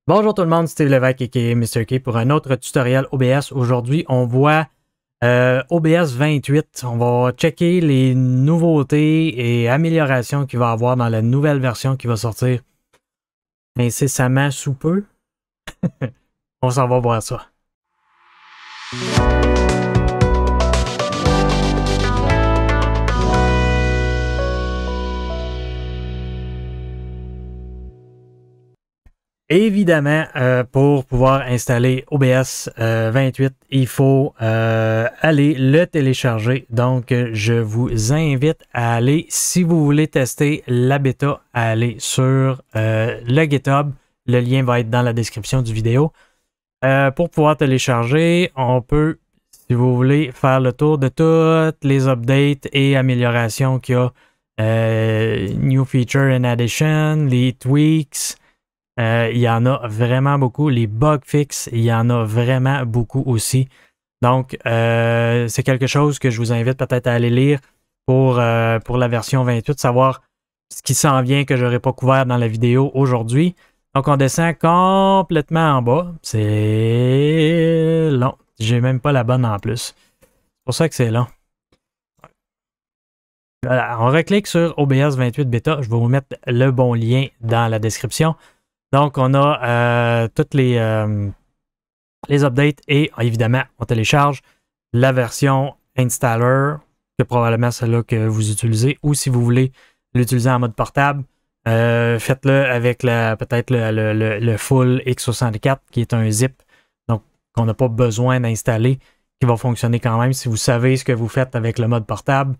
Bonjour tout le monde, Steve Lévesque aka Mr. K pour un autre tutoriel OBS. Aujourd'hui, on voit OBS 28. On va checker les nouveautés et améliorations qu'il va y avoir dans la nouvelle version qui va sortir incessamment sous peu. On s'en va voir ça. Évidemment, pour pouvoir installer OBS 28, il faut aller le télécharger. Donc, je vous invite à aller, si vous voulez tester la bêta, à aller sur le GitHub. Le lien va être dans la description du vidéo. Pour pouvoir télécharger, on peut, si vous voulez, faire le tour de toutes les updates et améliorations qu'il y a. New Feature and Addition, les tweaks. Il y en a vraiment beaucoup. Les bug fixes, il y en a vraiment beaucoup aussi. Donc, c'est quelque chose que je vous invite peut-être à aller lire pour la version 28, savoir ce qui s'en vient que je n'aurais pas couvert dans la vidéo aujourd'hui. Donc, on descend complètement en bas. C'est long. J'ai même pas la bonne en plus. C'est pour ça que c'est long. Voilà, on reclique sur OBS 28 Beta. Je vais vous mettre le bon lien dans la description. Donc, on a toutes les updates et évidemment, on télécharge la version installer, que probablement celle-là que vous utilisez, ou si vous voulez l'utiliser en mode portable, faites-le avec peut-être le full x64 qui est un zip, donc qu'on n'a pas besoin d'installer, qui va fonctionner quand même. Si vous savez ce que vous faites avec le mode portable,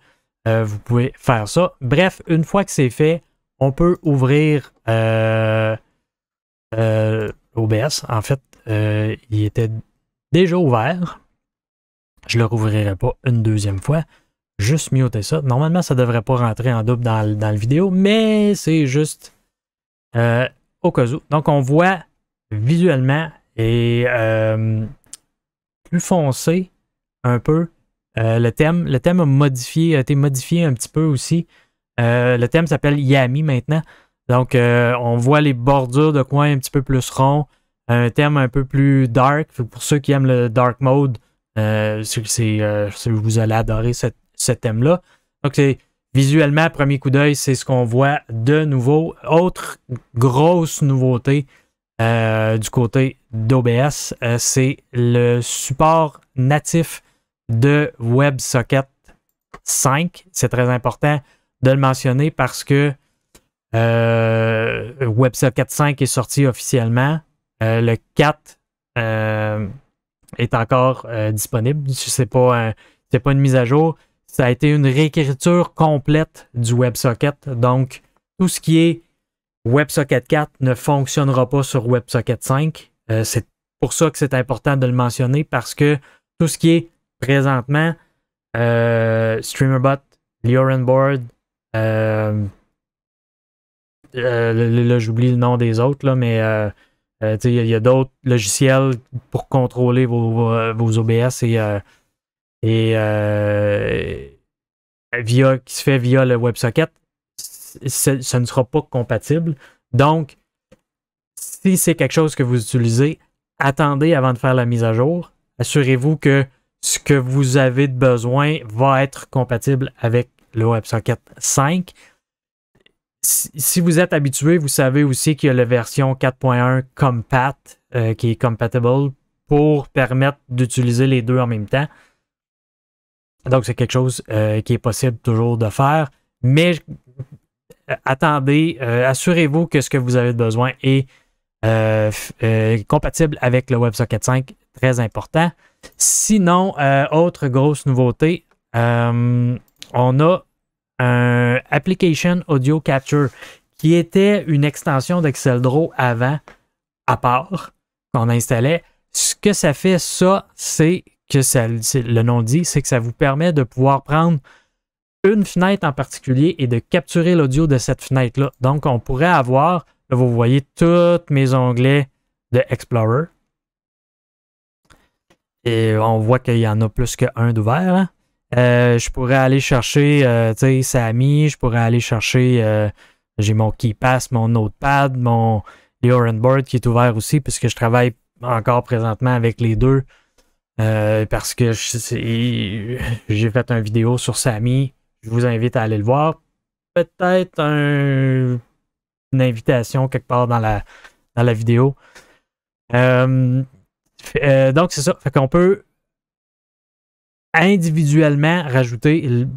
vous pouvez faire ça. Bref, une fois que c'est fait, on peut ouvrir OBS, en fait, il était déjà ouvert. Je ne le rouvrirai pas une deuxième fois. Juste muter ça. Normalement, ça ne devrait pas rentrer en double dans la vidéo, mais c'est juste au cas où. Donc, on voit visuellement et plus foncé un peu le thème. Le thème a été modifié un petit peu aussi. Le thème s'appelle Yami maintenant. Donc, on voit les bordures de coins un petit peu plus ronds, un thème un peu plus dark. Pour ceux qui aiment le dark mode, vous allez adorer ce thème-là. Donc, visuellement, à premier coup d'œil, c'est ce qu'on voit de nouveau. Autre grosse nouveauté du côté d'OBS, c'est le support natif de WebSocket 5. C'est très important de le mentionner parce que WebSocket 5 est sorti officiellement. Le 4 est encore disponible. Ce n'est pas une mise à jour. Ça a été une réécriture complète du WebSocket. Donc, tout ce qui est WebSocket 4 ne fonctionnera pas sur WebSocket 5. C'est pour ça que c'est important de le mentionner parce que tout ce qui est présentement StreamerBot, LioranBoard, là, j'oublie le nom des autres, là, mais il y a d'autres logiciels pour contrôler vos OBS qui se fait via le WebSocket. Ce ne sera pas compatible. Donc, si c'est quelque chose que vous utilisez, attendez avant de faire la mise à jour. Assurez-vous que ce que vous avez de besoin va être compatible avec le WebSocket 5. Si vous êtes habitué, vous savez aussi qu'il y a la version 4.1 Compat qui est compatible pour permettre d'utiliser les deux en même temps. Donc, c'est quelque chose qui est possible toujours de faire. Mais attendez, assurez-vous que ce que vous avez besoin est compatible avec le WebSocket 5. Très important. Sinon, autre grosse nouveauté, on a un Application Audio Capture qui était une extension d'Excel Draw avant, à part, qu'on installait. Ce que ça fait, ça, c'est que le nom dit, c'est que ça vous permet de pouvoir prendre une fenêtre en particulier et de capturer l'audio de cette fenêtre-là. Donc, on pourrait avoir, là, vous voyez tous mes onglets de Explorer. Et on voit qu'il y en a plus qu'un d'ouvert. Hein? Je pourrais aller chercher Samy, je pourrais aller chercher j'ai mon KeyPass, mon Notepad, les Orange Board qui est ouvert aussi, puisque je travaille encore présentement avec les deux. Parce que j'ai fait une vidéo sur Samy. Je vous invite à aller le voir. Peut-être une invitation quelque part dans la vidéo. Donc, c'est ça. Fait qu'on peut individuellement rajouter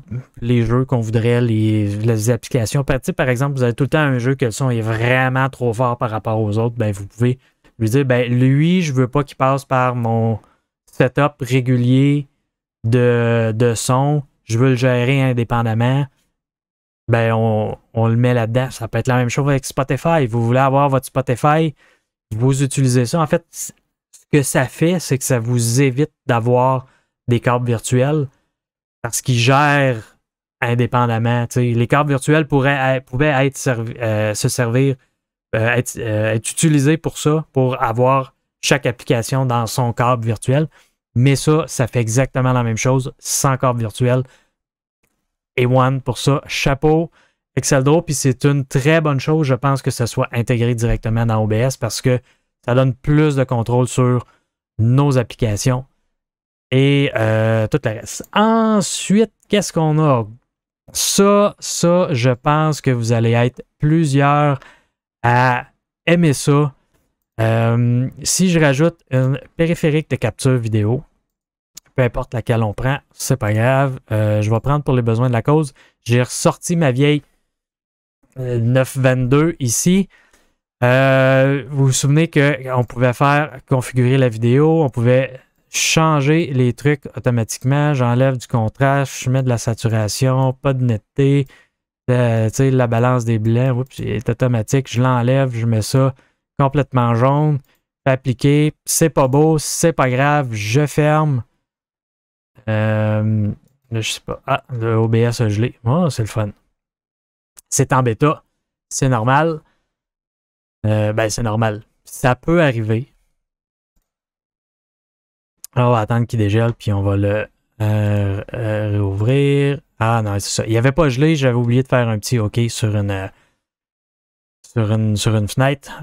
les jeux qu'on voudrait, les applications. Par exemple, vous avez tout le temps un jeu que le son est vraiment trop fort par rapport aux autres. Ben, vous pouvez lui dire, ben, lui, je veux pas qu'il passe par mon setup régulier de son. Je veux le gérer indépendamment. Ben, on le met là-dedans. Ça peut être la même chose avec Spotify. Vous voulez avoir votre Spotify, vous utilisez ça. En fait, ce que ça fait, c'est que ça vous évite d'avoir des câbles virtuels parce qu'ils gèrent indépendamment. T'sais. Les câbles virtuels pouvaient être utilisés pour ça, pour avoir chaque application dans son câble virtuel. Mais ça fait exactement la même chose sans câble virtuel. Et One pour ça, chapeau, Excel Draw, puis c'est une très bonne chose, je pense, que ça soit intégré directement dans OBS parce que ça donne plus de contrôle sur nos applications et tout le reste. Ensuite, qu'est-ce qu'on a? Ça, je pense que vous allez être plusieurs à aimer ça. Si je rajoute un périphérique de capture vidéo, peu importe laquelle on prend, c'est pas grave. Je vais prendre pour les besoins de la cause. J'ai ressorti ma vieille 922 ici. Vous vous souvenez qu'on pouvait configurer la vidéo, on pouvait changer les trucs automatiquement. J'enlève du contraste, je mets de la saturation, pas de netteté. La balance des blancs, oups, est automatique. Je l'enlève, je mets ça complètement jaune. Appliquer, c'est pas beau, c'est pas grave, je ferme. Là, je sais pas. Ah, le OBS a gelé. Oh, c'est le fun. C'est en bêta. C'est normal. Ben, c'est normal. Ça peut arriver. Alors, on va attendre qu'il dégèle, puis on va le réouvrir. Ah non, c'est ça. Il n'y avait pas gelé, j'avais oublié de faire un petit OK sur une fenêtre.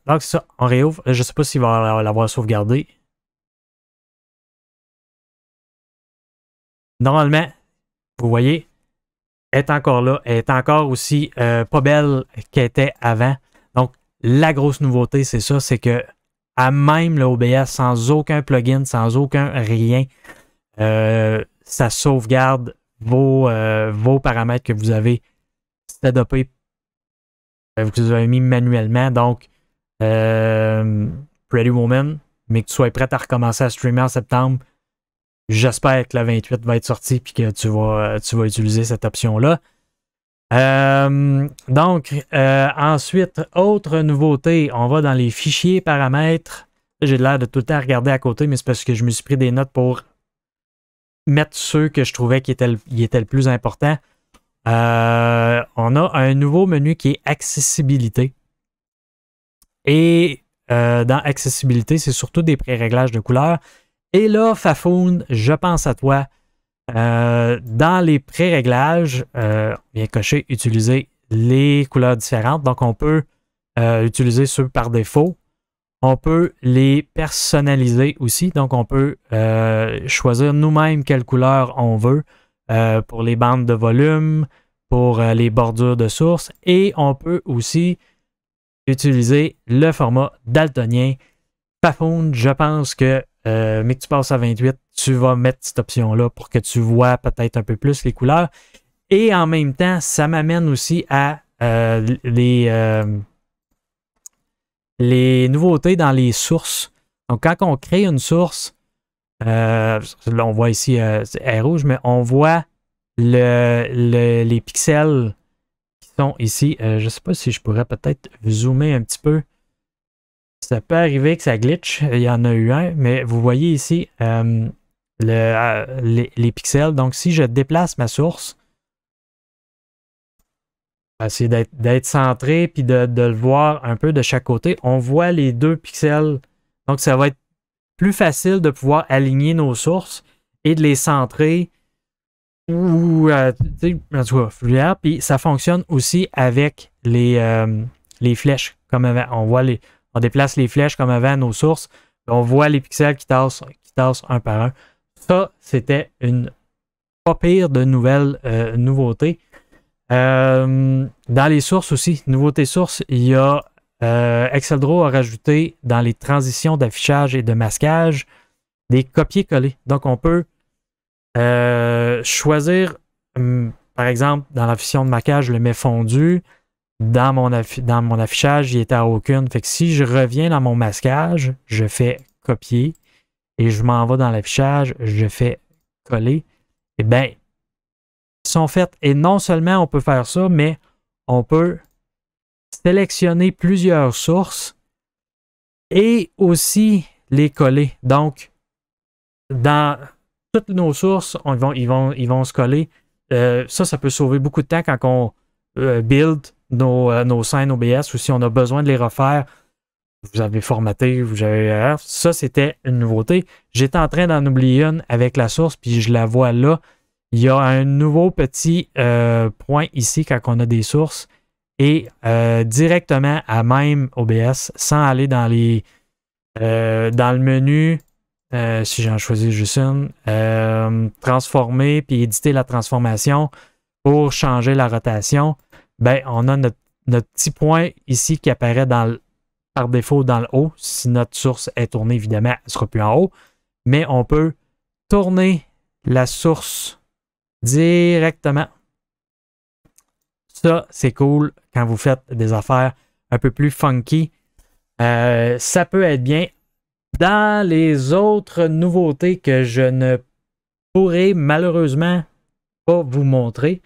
Donc, c'est ça. On réouvre. Je ne sais pas s'il va l'avoir sauvegardé. Normalement, vous voyez, elle est encore là. Elle est encore aussi pas belle qu'elle était avant. Donc, la grosse nouveauté, c'est ça, c'est que à même le OBS, sans aucun plugin, sans aucun rien, ça sauvegarde vos paramètres que vous avez setupés, que vous avez mis manuellement. Donc, Pretty Woman, mais que tu sois prêt à recommencer à streamer en septembre. J'espère que le 28 va être sorti et que tu vas utiliser cette option-là. Donc, ensuite, autre nouveauté, on va dans les fichiers paramètres. J'ai l'air de tout le temps regarder à côté, mais c'est parce que je me suis pris des notes pour mettre ceux que je trouvais qui étaient le plus important. On a un nouveau menu qui est accessibilité. Et dans accessibilité, c'est surtout des pré-réglages de couleurs. Et là, Fafoun, je pense à toi. Dans les pré-réglages, on vient cocher utiliser les couleurs différentes. Donc, on peut utiliser ceux par défaut. On peut les personnaliser aussi. Donc, on peut choisir nous-mêmes quelle couleur on veut pour les bandes de volume, pour les bordures de source. Et on peut aussi utiliser le format daltonien. Fafoun, je pense que mais que tu passes à 28, tu vas mettre cette option-là pour que tu vois peut-être un peu plus les couleurs. Et en même temps, ça m'amène aussi à les nouveautés dans les sources. Donc, quand on crée une source, là, on voit ici, c'est rouge, mais on voit les pixels qui sont ici. Je ne sais pas si je pourrais peut-être zoomer un petit peu. Ça peut arriver que ça glitch. Il y en a eu un, mais vous voyez ici les pixels. Donc, si je déplace ma source, je vais essayer d'être centré puis de le voir un peu de chaque côté. On voit les deux pixels. Donc, ça va être plus facile de pouvoir aligner nos sources et de les centrer. Ou, en tout cas, puis ça fonctionne aussi avec les flèches. comme avant. On déplace les flèches comme avant nos sources. On voit les pixels qui tassent un par un. Ça, c'était une pas pire de nouvelle nouveauté. Dans les sources aussi, nouveauté source, il y a ExcelDraw a rajouté dans les transitions d'affichage et de masquage des copier-coller. Donc, on peut choisir, par exemple, dans la fonction de marquage, je le mets fondu. Dans mon affichage, il était à aucune. Fait que si je reviens dans mon masquage, je fais copier et je m'en vais dans l'affichage, je fais coller. Eh bien, ils sont faits. Et non seulement on peut faire ça, mais on peut sélectionner plusieurs sources et aussi les coller. Donc, dans toutes nos sources, ils vont se coller. Ça peut sauver beaucoup de temps quand on build nos scènes OBS ou si on a besoin de les refaire. Vous avez formaté, ça, c'était une nouveauté. J'étais en train d'en oublier une avec la source, puis je la vois là. Il y a un nouveau petit point ici quand on a des sources et directement à même OBS, sans aller dans le menu, si j'en choisis juste une, transformer puis éditer la transformation pour changer la rotation. Ben, on a notre petit point ici qui apparaît par défaut dans le haut. Si notre source est tournée, évidemment, elle ne sera plus en haut. Mais on peut tourner la source directement. Ça, c'est cool quand vous faites des affaires un peu plus funky. Ça peut être bien. Dans les autres nouveautés que je ne pourrai malheureusement pas vous montrer,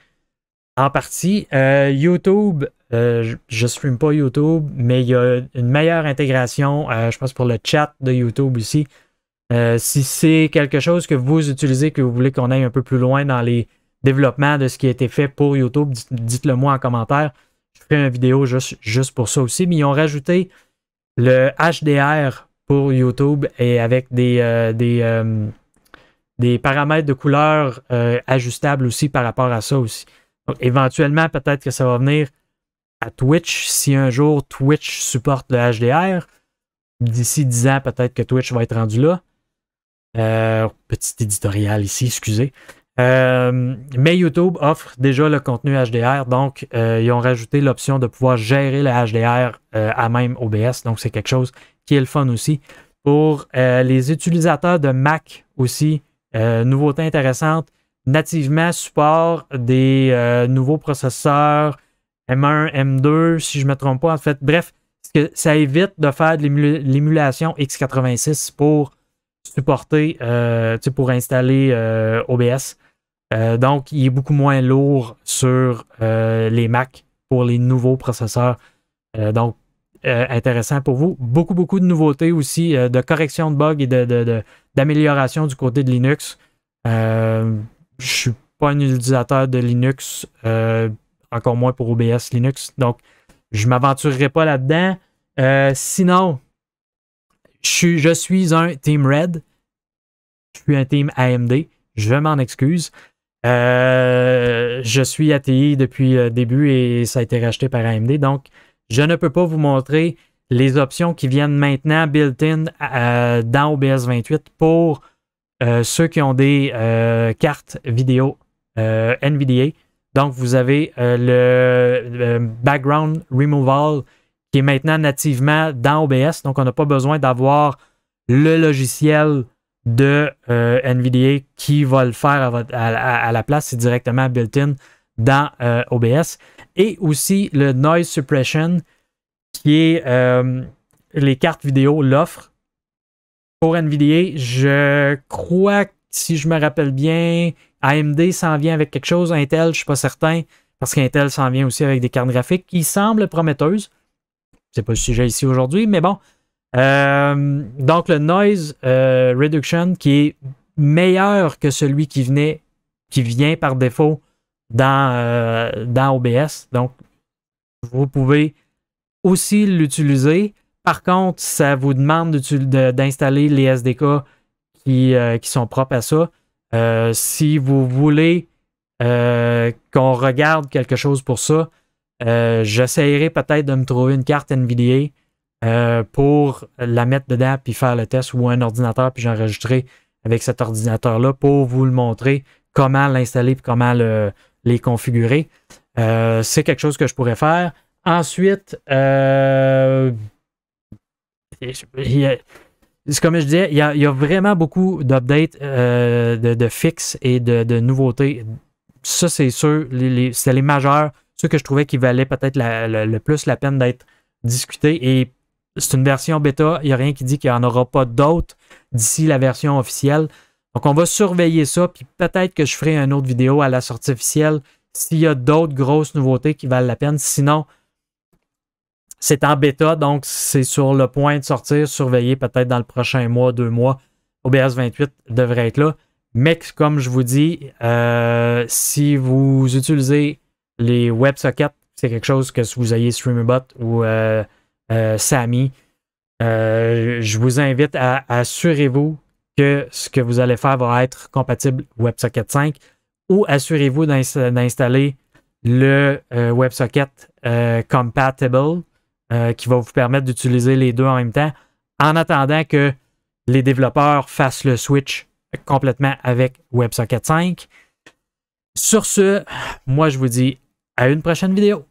en partie, YouTube, je ne stream pas YouTube, mais il y a une meilleure intégration, je pense, pour le chat de YouTube ici. Si c'est quelque chose que vous utilisez, que vous voulez qu'on aille un peu plus loin dans les développements de ce qui a été fait pour YouTube, dites-le moi en commentaire. Je ferai une vidéo juste pour ça aussi. Mais ils ont rajouté le HDR pour YouTube et avec des paramètres de couleur ajustables aussi par rapport à ça aussi. Donc, éventuellement, peut-être que ça va venir à Twitch si un jour Twitch supporte le HDR. D'ici 10 ans, peut-être que Twitch va être rendu là. Petit éditorial ici, excusez. Mais YouTube offre déjà le contenu HDR, donc ils ont rajouté l'option de pouvoir gérer le HDR à même OBS, donc c'est quelque chose qui est le fun aussi. Pour les utilisateurs de Mac aussi, nouveauté intéressante, nativement support des nouveaux processeurs M1, M2, si je ne me trompe pas, en fait. Bref, ça évite de faire de l'émulation x86 pour supporter, pour installer OBS. Donc, il est beaucoup moins lourd sur les Mac pour les nouveaux processeurs. Donc, intéressant pour vous. Beaucoup de nouveautés aussi, de correction de bugs et d'amélioration du côté de Linux. Je ne suis pas un utilisateur de Linux, encore moins pour OBS Linux. Donc, je ne m'aventurerai pas là-dedans. Sinon, je suis un Team Red. Je suis un Team AMD. Je m'en excuse. Je suis ATI depuis le début et ça a été racheté par AMD. Donc, je ne peux pas vous montrer les options qui viennent maintenant built-in dans OBS 28 pour ceux qui ont des cartes vidéo NVDA. Donc, vous avez le Background Removal qui est maintenant nativement dans OBS. Donc, on n'a pas besoin d'avoir le logiciel de NVDA qui va le faire à la place. C'est directement built-in dans OBS. Et aussi le Noise Suppression qui est les cartes vidéo l'offre. Pour NVDA, je crois que si je me rappelle bien, AMD s'en vient avec quelque chose. Intel, je ne suis pas certain, parce qu'Intel s'en vient aussi avec des cartes graphiques qui semblent prometteuses. Ce n'est pas le sujet ici aujourd'hui, mais bon. Donc, le Noise Reduction qui est meilleur que celui qui vient par défaut dans OBS. Donc, vous pouvez aussi l'utiliser. Par contre, ça vous demande d'installer les SDK qui sont propres à ça. Si vous voulez qu'on regarde quelque chose pour ça, J'essaierai peut-être de me trouver une carte NVIDIA pour la mettre dedans puis faire le test ou un ordinateur puis j'enregistrerai avec cet ordinateur-là pour vous le montrer comment l'installer et comment les configurer. C'est quelque chose que je pourrais faire. Ensuite, comme je disais, il y a vraiment beaucoup d'updates, de fixes et de nouveautés. Ça, c'est sûr, c'était les majeurs, ceux que je trouvais qui valaient peut-être le plus la peine d'être discutés. Et c'est une version bêta, il n'y a rien qui dit qu'il n'y en aura pas d'autres d'ici la version officielle. Donc, on va surveiller ça, puis peut-être que je ferai une autre vidéo à la sortie officielle s'il y a d'autres grosses nouveautés qui valent la peine. Sinon, c'est en bêta, donc c'est sur le point de sortir. Surveiller peut-être dans le prochain mois, 2 mois. OBS 28 devrait être là. Mais comme je vous dis, si vous utilisez les WebSockets, c'est quelque chose que si vous ayez StreamerBot ou Sammy, je vous invite à assurez-vous que ce que vous allez faire va être compatible WebSocket 5 ou assurez-vous d'installer le WebSocket Compatible qui va vous permettre d'utiliser les deux en même temps en attendant que les développeurs fassent le switch complètement avec WebSocket 5. Sur ce, moi je vous dis à une prochaine vidéo.